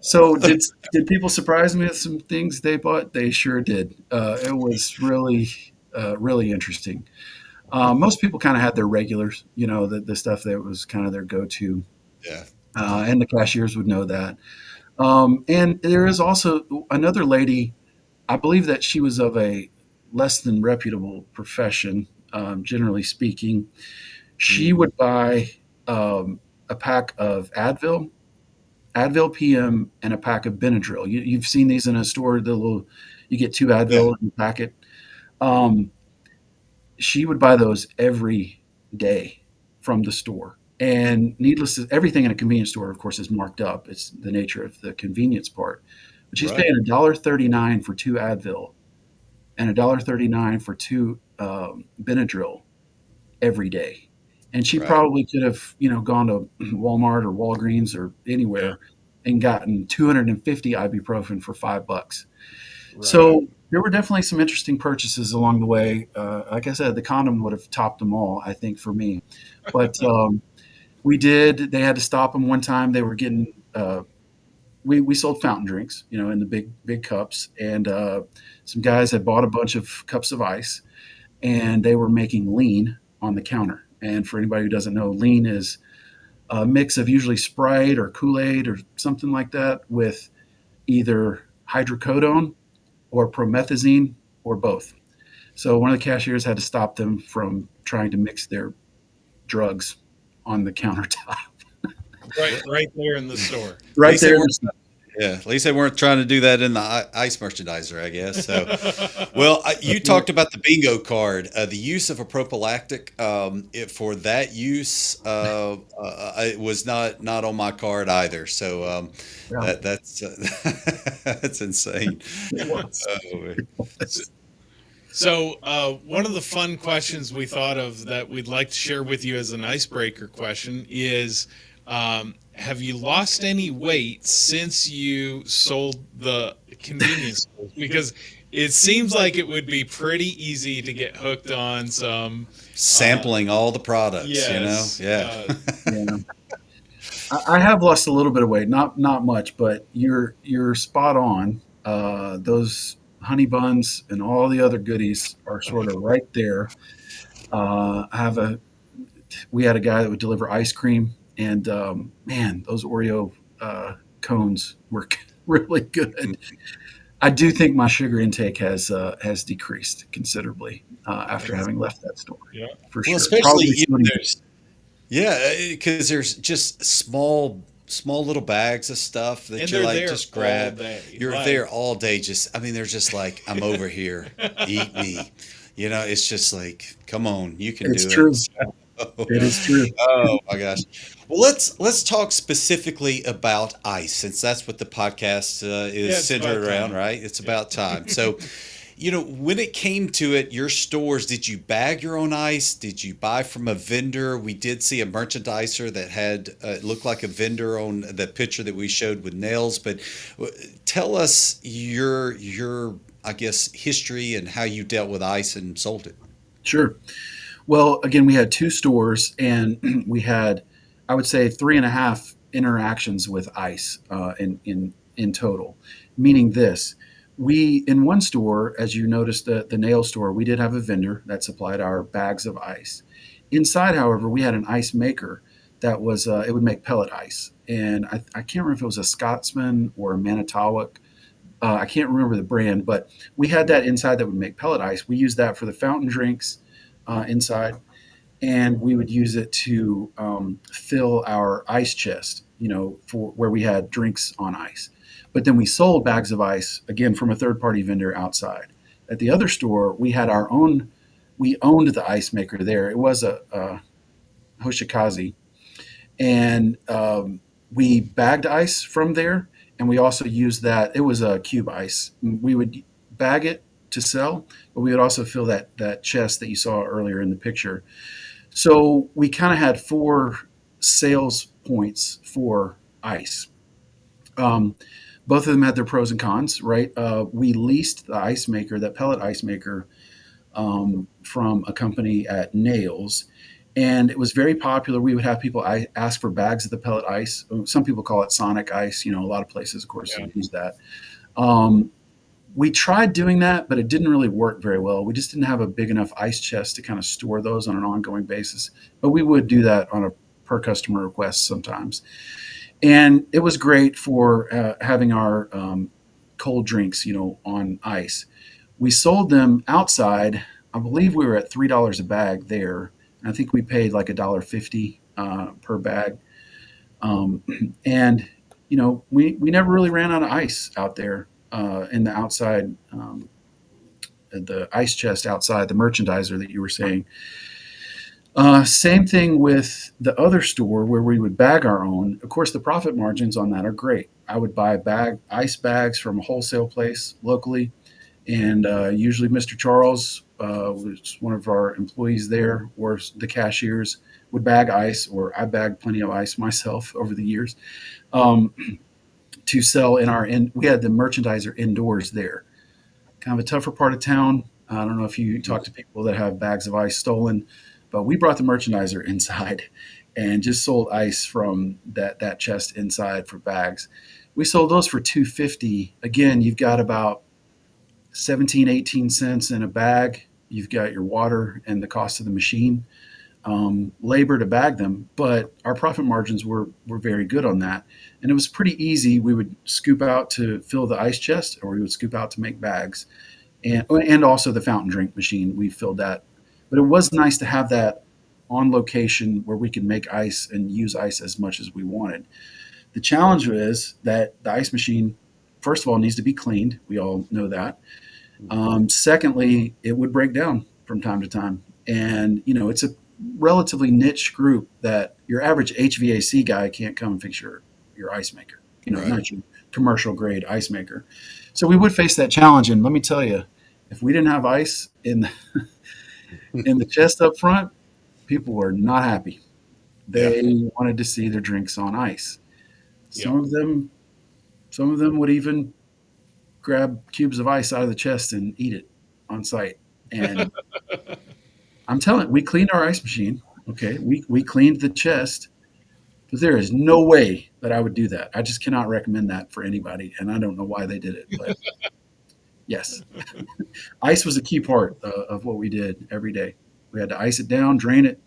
So did people surprise me with some things they bought? They sure did. It was really interesting. Most people kind of had their regulars, the stuff that was kind of their go-to, Yeah. and the cashiers would know that. And there is also another lady. I believe that she was of a less than reputable profession, generally speaking. She Mhm. would buy a pack of Advil PM, and a pack of Benadryl. You've seen these in a store. You get two Yeah. Advil in a packet. Um, she would buy those every day from the store. And needless to everything in a convenience store, of course, is marked up. It's the nature of the convenience part. But she's Right. paying $1.39 for two Advil and $1.39 for two Benadryl every day. And she Right. probably could have, gone to Walmart or Walgreens or Yeah. anywhere and gotten 250 ibuprofen for $5. Right. So there were definitely some interesting purchases along the way. Like I said, the condom would have topped them all, I think, for me. But we did. They had to stop them one time. They were getting. We sold fountain drinks, in the big cups, and some guys had bought a bunch of cups of ice, and they were making lean on the counter. And for anybody who doesn't know, lean is a mix of usually Sprite or Kool Aid or something like that with either hydrocodone or promethazine or both. So one of the cashiers had to stop them from trying to mix their drugs on the countertop Right. Right there in the store. At right least they there in weren't. the. Yeah, at least they weren't trying to do that in the ice merchandiser, I guess. So, well, you Yeah. talked about the bingo card, the use of a prophylactic. For that use, it was not on my card either. So Yeah, that's that's insane. it was. Oh, So, one of the fun questions we thought of that we'd like to share with you as an icebreaker question is, have you lost any weight since you sold the convenience stores? Because it seems like it would be pretty easy to get hooked on some. Uh, sampling all the products, yes. Yeah. Yeah, I have lost a little bit of weight, not much, but you're spot on. Those honey buns and all the other goodies are sort of right there. I have a We had a guy that would deliver ice cream, and man, those Oreo cones were really good. I do think my sugar intake has decreased considerably after having left that store, Yeah. for Well, sure. especially Probably sodium. there's yeah, because there's just small little bags of stuff that And you're they're like there just all grab. day. You're Like, there all day. Just I mean, they're just like I'm over here, eat me. It's just like come on, you can It's do it. true. It yeah. is true. Oh my gosh. Well, let's talk specifically about ice since that's what the podcast is Yeah, it's centered about around, time. right? It's Yeah. about time. So, when it came to it, your stores, did you bag your own ice? Did you buy from a vendor? We did see a merchandiser that had it looked like a vendor on the picture that we showed with nails. But tell us your I guess history and how you dealt with ice and sold it. Sure. Well, again, we had two stores, and we had, I would say, three and a half interactions with ICE in total. Meaning this, we in one store, as you noticed, the nail store, we did have a vendor that supplied our bags of ice. Inside, however, we had an ice maker that was it would make pellet ice, and I can't remember if it was a Scotsman or a Manitowoc. I can't remember the brand, but we had that inside that would make pellet ice. We used that for the fountain drinks inside, and we would use it to fill our ice chest, for where we had drinks on ice. But then we sold bags of ice again from a third party vendor outside. At the other store, we had our own. We owned the ice maker there. It was a Hoshikaze, and we bagged ice from there, and we also used that. It was a cube ice. We would bag it to sell, but we would also fill that chest that you saw earlier in the picture. So we kind of had four sales points for ice. Um, both of them had their pros and cons, right? We leased the ice maker, that pellet ice maker, from a company at Nails, and it was very popular. We would have people ask for bags of the pellet ice. Some people call it Sonic ice. A lot of places, of course, Yeah. use that. Um, we tried doing that, but it didn't really work very well. We just didn't have a big enough ice chest to kind of store those on an ongoing basis. But we would do that on a per customer request sometimes. And it was great for having our cold drinks, on ice. We sold them outside. I believe we were at $3 a bag there. And I think we paid like $1.50 per bag. Um, and we never really ran out of ice out there in the outside, the ice chest outside the merchandiser that you were saying. Same thing with the other store where we would bag our own. Of course, the profit margins on that are great. I would buy ice bags from a wholesale place locally, and usually Mr. Charles was one of our employees there, or the cashiers would bag ice, or I bagged plenty of ice myself over the years um, to sell in our. We had the merchandiser indoors there, kind of a tougher part of town. I don't know if you talk to people that have bags of ice stolen, but we brought the merchandiser inside and just sold ice from that chest inside for bags. We sold those for 250. Again, you've got about 17, 18 cents in a bag. You've got your water and the cost of the machine, labor to bag them, but our profit margins were very good on that. And it was pretty easy. We would scoop out to fill the ice chest, or we would scoop out to make bags, and also the fountain drink machine. We filled that, but it was nice to have that on location where we could make ice and use ice as much as we wanted. The challenge is that the ice machine, first of all, needs to be cleaned. We all know that. Secondly, it would break down from time to time. And, it's a relatively niche group that your average HVAC guy can't come and fix your ice maker, Right. not your commercial grade ice maker. So we would face that challenge. And let me tell you, if we didn't have ice in the chest up front, people were not happy. Yeah. They wanted to see their drinks on ice. Yep. Some of them, some of them would even grab cubes of ice out of the chest and eat it on site. And I'm telling you, we cleaned our ice machine. Okay, we cleaned the chest, but there is no way that I would do that. I just cannot recommend that for anybody, and I don't know why they did it, but yes, ice was a key part of what we did every day. We had to ice it down, drain it,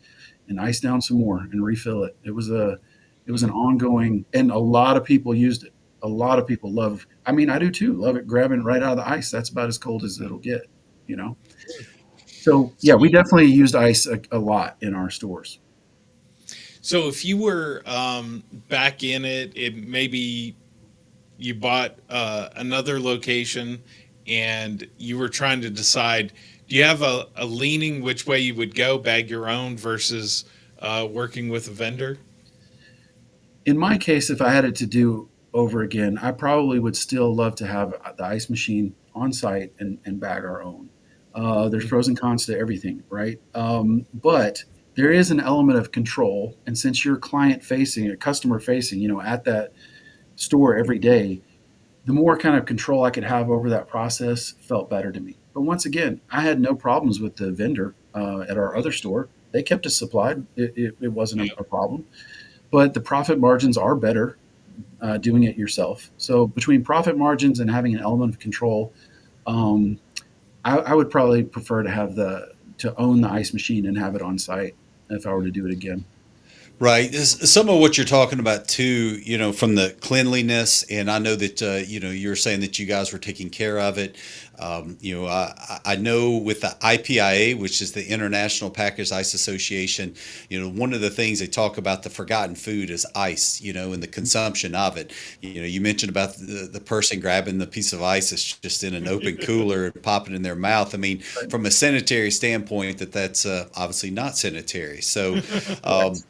and ice down some more and refill it. It was an ongoing, and a lot of people used it. A lot of people love. I mean, I do too. Love it grabbing right out of the ice. That's about as cold as it'll get. You know. So yeah, So, we definitely used ice a lot in our stores. so if you were back in it maybe you bought another location and you were trying to decide, do you have a leaning which way you would go, bag your own versus working with a vendor? In my case, if I had it to do over again, I probably would still love to have the ice machine on site and bag our own. There's pros and cons to everything, right? But there is an element of control, and since you're client facing, or customer facing, at that store every day, the more kind of control I could have over that process felt better to me. But once again, I had no problems with the vendor at our other store. They kept us supplied. It wasn't Yeah. a problem. But the profit margins are better doing it yourself. So between profit margins and having an element of control, um, I would probably prefer to own the ice machine and have it on site if I were to do it again. Right. Some of what you're talking about too, from the cleanliness, and I know that you're saying that you guys were taking care of it. I know with the IPIA, which is the International Packers Ice Association, one of the things they talk about the forgotten food is ice, and the consumption of it. You mentioned about the person grabbing the piece of ice that's just in an open cooler and popping in their mouth. I mean, Right. from a sanitary standpoint, that's obviously not sanitary. So, Correct.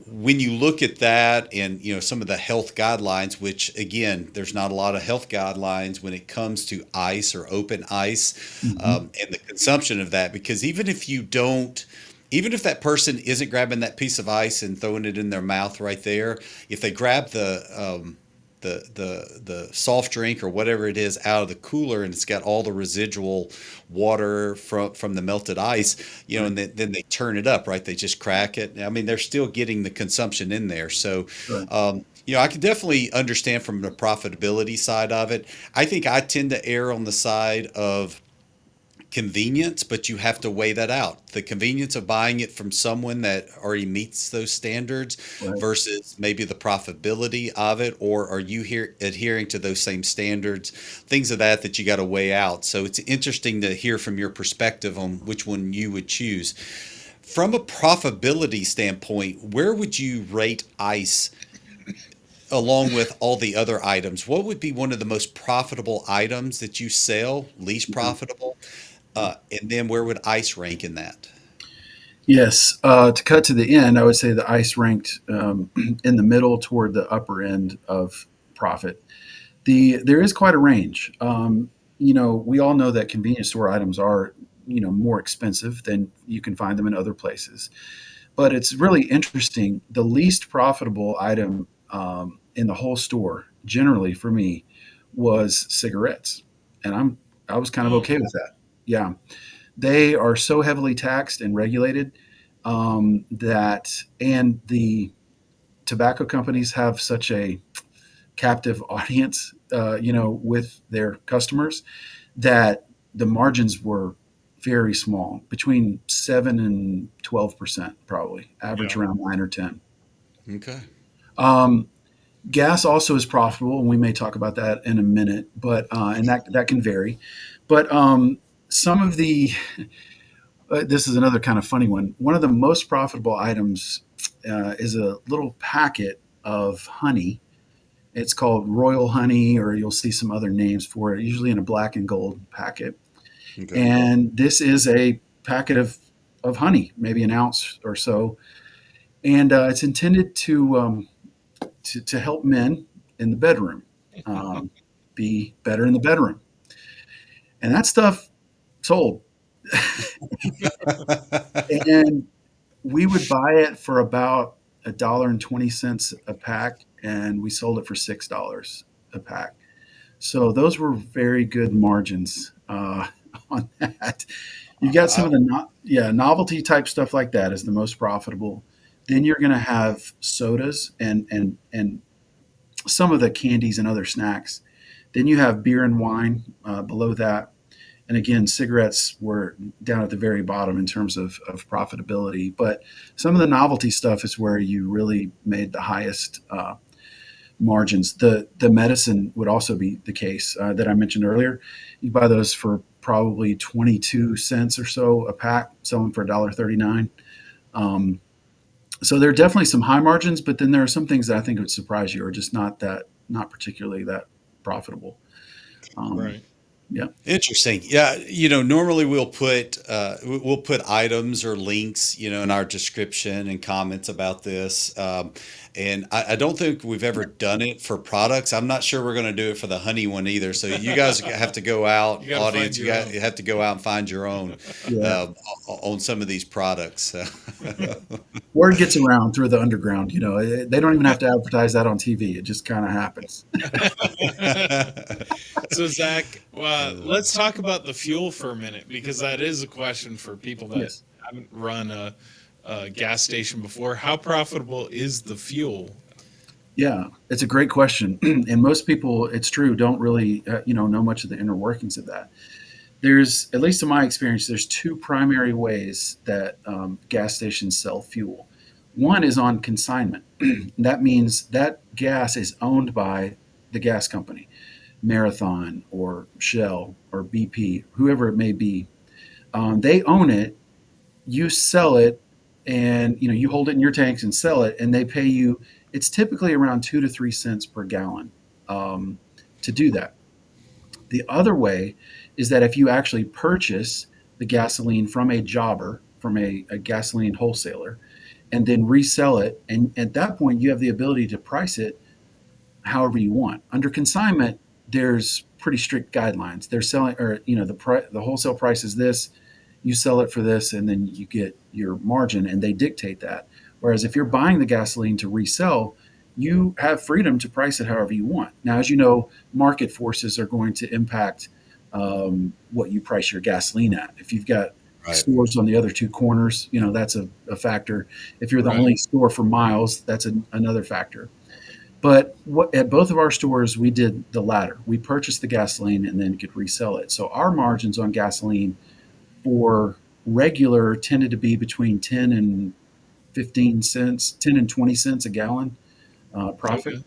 when you look at that and some of the health guidelines, which again, there's not a lot of health guidelines when it comes to ice or open ice, Hmm. and the consumption of that, because even if that person isn't grabbing that piece of ice and throwing it in their mouth right there, if they grab the soft drink or whatever it is out of the cooler and it's got all the residual water from the melted ice, Right. and then they turn it up, right? They just crack it. I mean, they're still getting the consumption in there. So, Right. I can definitely understand from the profitability side of it. I think I tend to err on the side of convenience, but you have to weigh that out. The convenience of buying it from someone that already meets those standards Right. versus maybe the profitability of it, or are you here adhering to those same standards, things of that you got to weigh out. So it's interesting to hear from your perspective on which one you would choose. From a profitability standpoint, where would you rate ice along with all the other items? What would be one of the most profitable items that you sell, least Yeah. profitable? And then where would ice rank in that? Yes. To cut to the end, I would say the ice ranked in the middle toward the upper end of profit. There is quite a range. We all know that convenience store items are more expensive than you can find them in other places. But it's really interesting. The least profitable item in the whole store, generally for me, was cigarettes, and I was kind of Oh, okay with that. Yeah, they are so heavily taxed and regulated that, and the tobacco companies have such a captive audience, with their customers, that the margins were very small, between 7 and 12%, probably average yeah. around 9 or 10. Okay. Um, Gas also is profitable, and we may talk about that in a minute, but and that can vary. But some of the this is another kind of funny one. One of the most profitable items is a little packet of honey. It's called Royal Honey, or you'll see some other names for it, usually in a black and gold packet. Okay. And this is a packet of honey, maybe an ounce or so. And it's intended to help men in the bedroom um, be better in the bedroom. And that stuff sold. And we would buy it for about $1.20 a pack, and we sold it for $6 a pack. So those were very good margins on that. You got some I, of the novelty type stuff like that is the most profitable. Then you're going to have sodas and some of the candies and other snacks. Then you have beer and wine below that. And again, cigarettes were down at the very bottom in terms of profitability. But some of the novelty stuff is where you really made the highest margins. The medicine would also be the case that I mentioned earlier. You buy those for probably 22 cents or so a pack, sell them for $1.39. Um, so there are definitely some high margins, but then there are some things that I think would surprise you, or just not particularly that profitable. Um, Right. yeah. Interesting. Yeah, normally we'll put items or links, in our description and comments about this. And I don't think we've ever done it for products. I'm not sure we're going to do it for the honey one either. So you guys have to go out, You got to find audience. your own. You have to go out and find your own Yeah. uh, on some of these products. So. Word gets around through the underground. They don't even have to advertise that on TV. It just kind of happens. So, Zach, let's talk about the fuel for a minute because that is a question for people that Yes. haven't run a gas station before. How profitable is the fuel? Yeah, it's a great question, and most people, it's true, don't really know much of the inner workings of that. There's, at least in my experience, there's two primary ways that gas stations sell fuel. One is on consignment. That means that gas is owned by the gas company, Marathon or Shell or BP, whoever it may be. They own it. You sell it, and you hold it in your tanks and sell it, and they pay you. It's typically around 2 to 3 cents per gallon to do that. The other way is that if you actually purchase the gasoline from a jobber, from a gasoline wholesaler, and then resell it, and at that point you have the ability to price it however you want. Under consignment, there's pretty strict guidelines. They're selling, or the wholesale price is this. You sell it for this, and then you get your margin, and they dictate that. Whereas if you're buying the gasoline to resell, you have freedom to price it however you want. Now, as you know, market forces are going to impact what you price your gasoline at. If you've got Right. stores on the other two corners, that's a factor. If you're the Right. only store for miles, that's another factor. But at both of our stores, we did the latter. We purchased the gasoline and then could resell it. So our margins on gasoline for regular tended to be between 10 and 15 cents, 10 and 20 cents a gallon profit. Okay.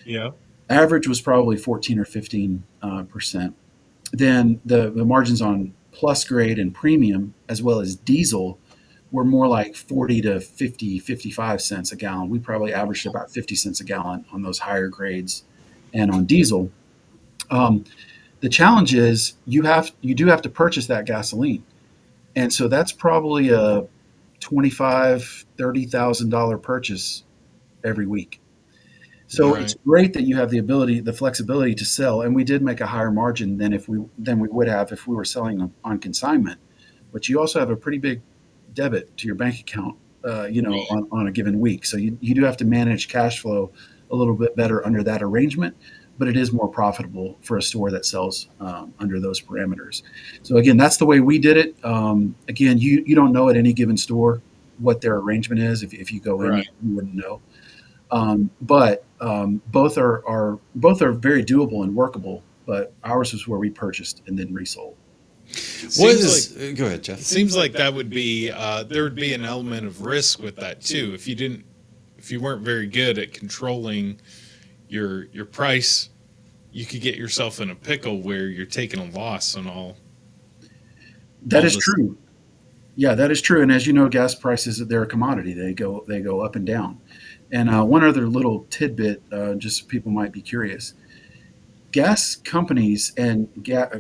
Yeah. Average was probably 14 or 15%. Then the margins on plus grade and premium, as well as diesel, were more like 40 to 50, 55 cents a gallon. We probably averaged about 50 cents a gallon on those higher grades and on diesel. Um, the challenge is you do have to purchase that gasoline. And so that's probably a $25,000 $30,000 purchase every week. So it's Right. great that you have the ability, the flexibility to sell, and we did make a higher margin than we would have if we were selling on consignment. But you also have a pretty big debit to your bank account, on a given week. So you do have to manage cash flow a little bit better under that arrangement. But it is more profitable for a store that sells under those parameters. So again, that's the way we did it. Again, you don't know at any given store what their arrangement is. If you go in, Right. you wouldn't know. But both are very doable and workable. But ours was where we purchased and then resold. What Seems like is? Go ahead, it Jeff. seems like that would be there would be an element of risk with that too. If you weren't very good at controlling your price, you could get yourself in a pickle where you're taking a loss on That all is this. true. Yeah, that is true. And as you know, gas prices, they're a commodity. They go up and down. And one other little tidbit, just people might be curious. Gas companies and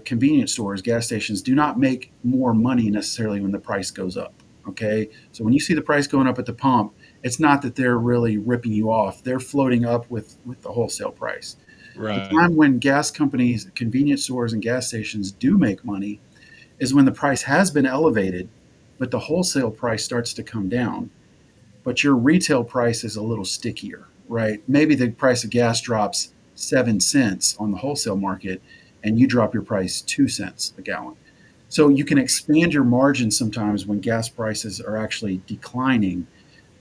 convenience stores, gas stations, do not make more money necessarily when the price goes up. Okay, so when you see the price going up at the pump, it's not that they're really ripping you off. They're floating up with the wholesale price. The Right. time when gas companies, convenience stores, and gas stations do make money is when the price has been elevated, but the wholesale price starts to come down, but your retail price is a little stickier, right? Maybe the price of gas drops 7 cents on the wholesale market and you drop your price 2 cents a gallon. So you can expand your margins sometimes when gas prices are actually declining.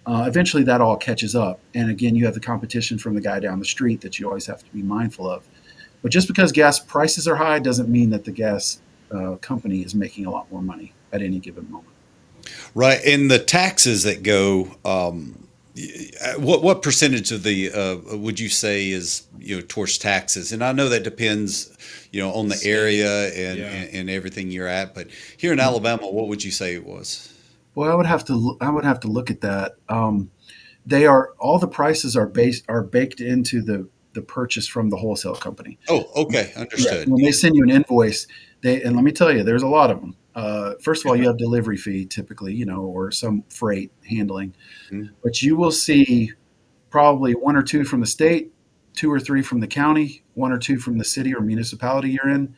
Eventually, that all catches up. And again, you have the competition from the guy down the street that you always have to be mindful of. But just because gas prices are high doesn't mean that the gas company is making a lot more money at any given moment. Right, and the taxes that go. What percentage of the would you say is towards taxes? And I know that depends on the State. area Yeah. and everything you're at. But here in Alabama, what would you say it was? Well, I would have to look at that. They are all the prices are baked into the purchase from the wholesale company. Oh, okay, Yeah, understood. when they send you an invoice, and let me tell you, there's a lot of them. First of all, you have delivery fee typically, or some freight handling, Mhm. but you will see probably one or two from the state, two or three from the county, one or two from the city or municipality you're in,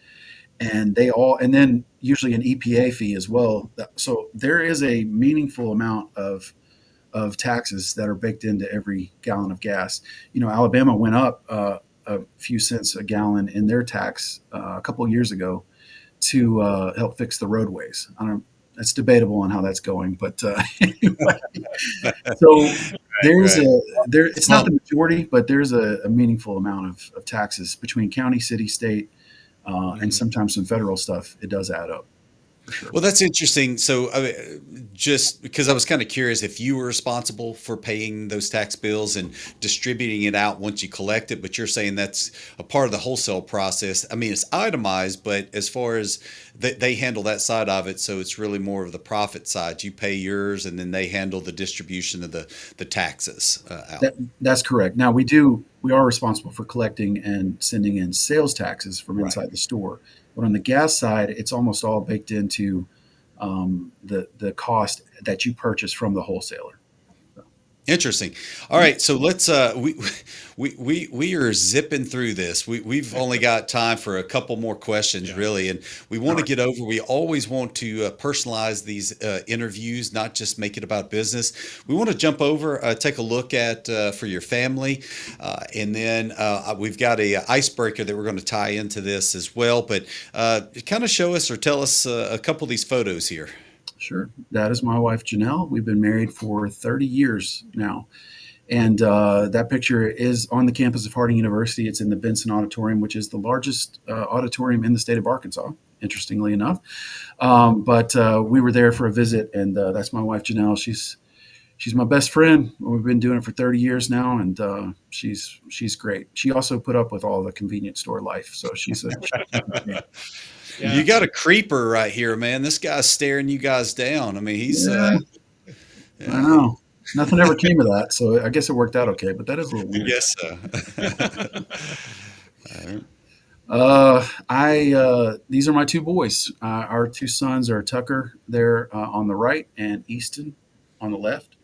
and then usually an EPA fee as well. So there is a meaningful amount of taxes that are baked into every gallon of gas. Alabama went up a few cents a gallon in their tax a couple of years ago to help fix the roadways. I don't. It's debatable on how that's going, but anyway. So there's Right. a there. It's not Well, the majority, but there's a meaningful amount of taxes between county, city, state, and Mhm. sometimes some federal stuff. It does add up for sure. Well, that's interesting. So, I mean, just because I was kind of curious if you were responsible for paying those tax bills and distributing it out once you collect it, but you're saying that's a part of the wholesale process. I mean, it's itemized, but as far as they handle that side of it, so it's really more of the profit side. You pay yours, and then they handle the distribution of the taxes out. That's correct. Now we are responsible for collecting and sending in sales taxes from Right. inside the store, but on the gas side, it's almost all baked into the cost that you purchase from the wholesaler. So, Interesting. All yeah, right, so let's we are zipping through this. We've only got time for a couple more questions Yeah. really, and we all want to right, get over. We always want to personalize these interviews, not just make it about business. We want to jump over, take a look at for your family, and then we've got a icebreaker that we're going to tie into this as well. But kind of show us or tell us a couple of these photos here. sure. That is my wife Janelle. We've been married for 30 years now. And that picture is on the campus of Harding University. It's in the Benson Auditorium, which is the largest auditorium in the state of Arkansas, interestingly enough. But we were there for a visit, and that's my wife Janelle. She's my best friend. We've been doing it for 30 years now, and she's great. She also put up with all the convenience store life, so she's a good fan. You Yeah. got a creeper right here, man. This guy's staring you guys down. I mean, he's Yeah, I yeah, know. Nothing ever came of that, so I guess it worked out okay. But that is a little I weird. guess so. All right. I These are my two boys. Our two sons are Tucker there on the right, and Easton on the left.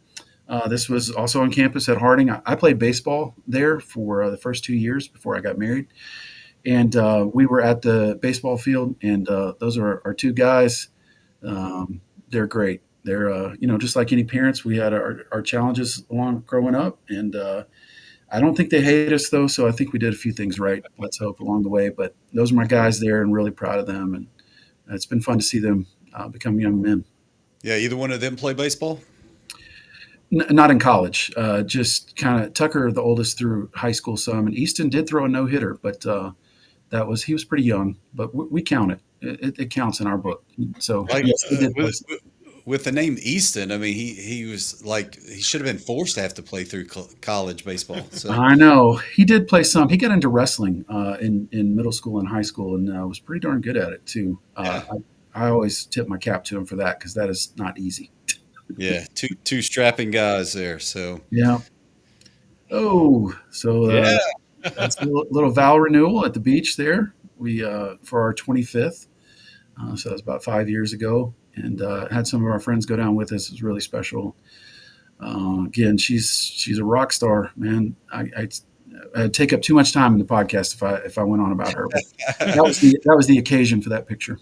This was also on campus at Harding. I played baseball there for the first 2 years before I got married, and we were at the baseball field, and those are our two guys. They're great. They're just like any parents, we had our challenges along growing up, and I don't think they hate us though, so I think we did a few things right. Let's hope along the way. But those are my guys there, and really proud of them, and it's been fun to see them become young men. Yeah, either one of them play baseball? Not in college, just kind of Tucker, the oldest, through high school some, and Easton did throw a no hitter, but he was pretty young, but we count it. It counts in our book. So Like yes, he did play. with the name Easton, I mean, he was like he should have been forced to have to play through college baseball. So I know he did play some. He got into wrestling in middle school and high school, and was pretty darn good at it too. yeah, I always tip my cap to him for that because that is not easy. yeah, two strapping guys there. So Yeah. Oh, so yeah, that's a little vow renewal at the beach there. We for our 25th. So that was about 5 years ago, and had some of our friends go down with us. It was really special. Again, she's a rock star, man. I'd take up too much time in the podcast if I went on about her. But that was the occasion for that picture.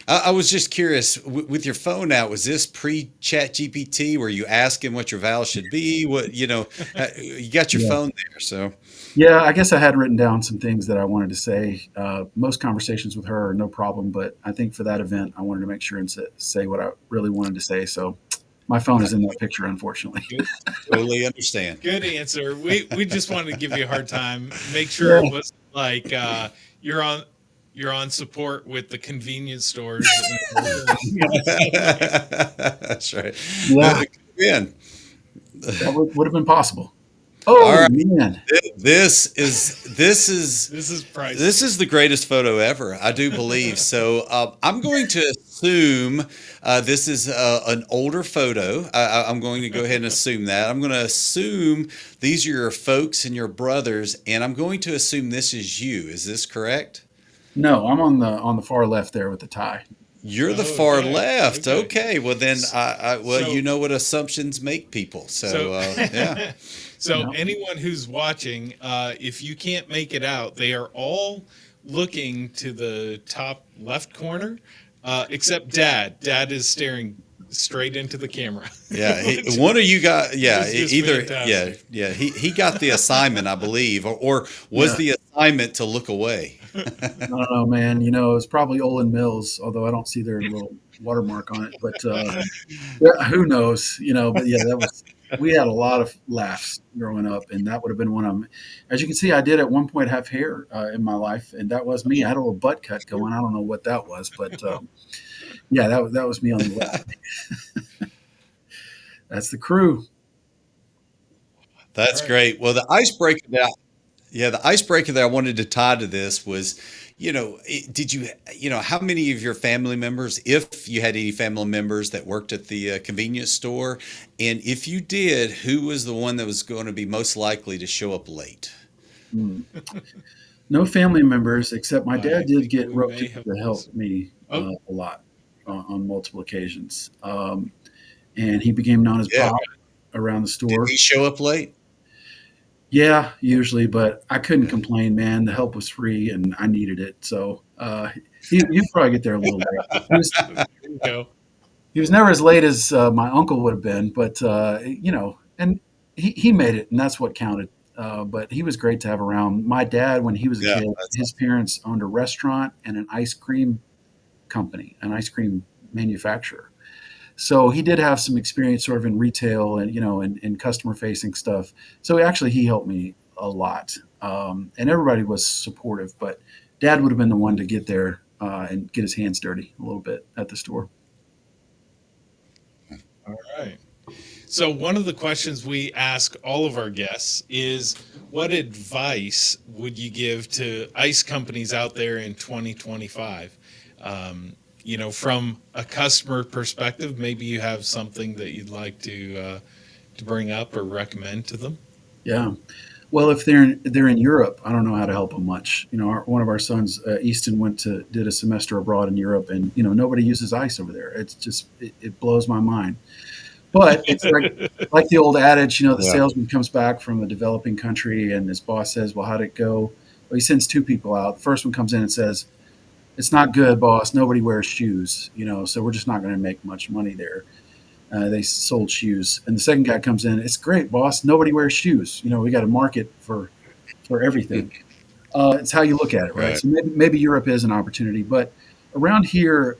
I was just curious with your phone out. Was this pre-Chat GPT? Where you ask him what your vows should be? What you got your Yeah. phone there, so Yeah, I guess I had written down some things that I wanted to say. Most conversations with her are no problem, but I think for that event, I wanted to make sure and say what I really wanted to say. So my phone I is in that picture, unfortunately. Good, totally understand. good answer. We just wanted to give you a hard time. Make sure Yeah. it was like you're on you're on support with the convenience stores and stuff like that. That's right. Yeah, Man, that would have been possible. all Oh right. man, This is this is This is this priceless. is the greatest photo ever, I do believe. So I'm going to assume this is an older photo. I'm going to go ahead and assume that. I'm going to assume these are your folks and your brothers, and I'm going to assume this is you. Is this correct? no, I'm on the far left there with the tie. You're the far Okay. left. Okay. Okay. Well, then, well, So you know what assumptions make people. So, so yeah. so Yeah. anyone who's watching, if you can't make it out, they are all looking to the top left corner, except Dad. Dad is staring straight into the camera. Yeah, which one of you got, yeah, is just either, yeah, fantastic. yeah, he got the assignment, I believe, or was Yeah. the assignment to look away? I don't know, man. It's probably Olin Mills, although I don't see their little watermark on it. But yeah, who knows? But yeah, we had a lot of laughs growing up, and that would have been one of them. As you can see, I did at one point have hair in my life, and that was me. I had a little butt cut going. I don't know what that was, but yeah, that was me on the left. That's the crew. All That's right. great. Well, the icebreaker that, yeah, the icebreaker that I wanted to tie to this was, did you, how many of your family members, if you had any family members that worked at the convenience store, and if you did, who was the one that was going to be most likely to show up late? Mm. No family members, except my I dad did think get we roped may in have to lost. help me Oh, a lot on multiple occasions. And he became known as Yeah. Pop around the Did store. he show up late? Yeah, usually, but I couldn't complain, man. The help was free and I needed it. So he'd probably get there a little late. there you go. He was never as late as my uncle would have been, but, and he made it, and that's what counted. But he was great to have around. My dad, when he was a Yeah, kid, that's his parents owned a restaurant and an ice cream company, an ice cream manufacturer. So he did have some experience sort of in retail and and customer facing stuff. So actually he helped me a lot, and everybody was supportive. But Dad would have been the one to get there and get his hands dirty a little bit at the store. All right. So, one of the questions we ask all of our guests is what advice would you give to ice companies out there in 2025? From a customer perspective, maybe you have something that you'd like to bring up or recommend to them. Yeah. Well, if they're in Europe, I don't know how to help them much. One of our sons, Easton, did a semester abroad in Europe, and nobody uses ice over there. It's just it blows my mind. But it's like the old adage, the Yeah. salesman comes back from a developing country and his boss says, "Well, how'd it go?" Well, he sends two people out. The first one comes in and says, "It's not good, boss. Nobody wears shoes, so we're just not going to make much money there." They sold shoes, and the second guy comes in. "It's great, boss. Nobody wears shoes. We got a market for everything." It's how you look at it, right? Right. So maybe Europe is an opportunity, but around here,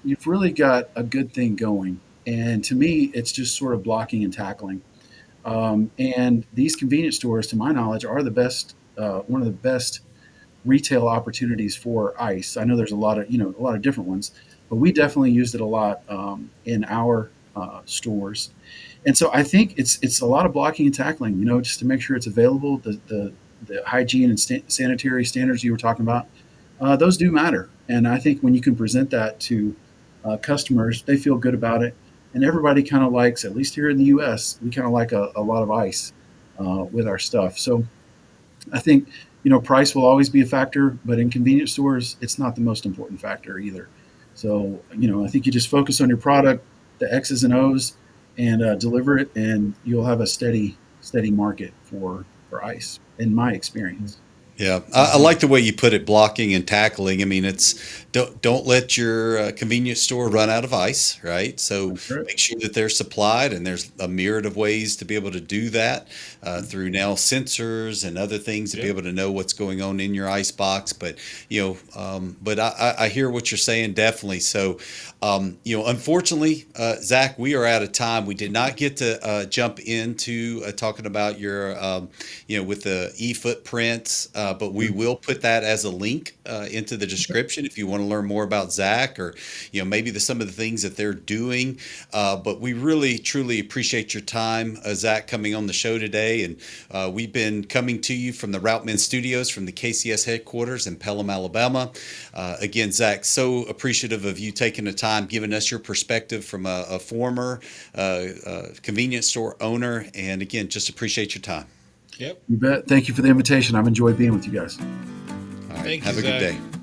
you've really got a good thing going. And to me, it's just sort of blocking and tackling. And these convenience stores, to my knowledge, are one of the best retail opportunities for ice. I know there's a lot of different ones, but we definitely used it a lot in our stores. And so I think it's a lot of blocking and tackling, just to make sure it's available. The hygiene and sanitary standards you were talking about, those do matter. And I think when you can present that to customers, they feel good about it. And everybody kind of likes, at least here in the U.S., we kind of like a lot of ice with our stuff. So I think price will always be a factor, but in convenience stores, it's not the most important factor either. So I think you just focus on your product, the X's and O's, and deliver it, and you'll have a steady market for ice. In my experience, Yeah, I like the way you put it, blocking and tackling. I mean, it's don't let your convenience store run out of ice, right? So that's right. make sure that they're supplied, and there's a myriad of ways to be able to do that through now sensors and other things to be Yep. able to know what's going on in your ice box. But but I hear what you're saying definitely. So unfortunately, Zach, we are out of time. We did not get to jump into talking about your with the e-footprints, but we Mm. will put that as a link into the description if you want to learn more about Zach or, maybe some of the things that they're doing. But we really, truly appreciate your time, Zach, coming on the show today. And we've been coming to you from the RouteMan Studios from the KCS headquarters in Pelham, Alabama. Again, Zach, so appreciative of you taking the time, giving us your perspective from a former convenience store owner. And again, just appreciate your time. Yep. You bet. Thank you for the invitation. I've enjoyed being with you guys. All right. Thank you, Have a good Zach. day.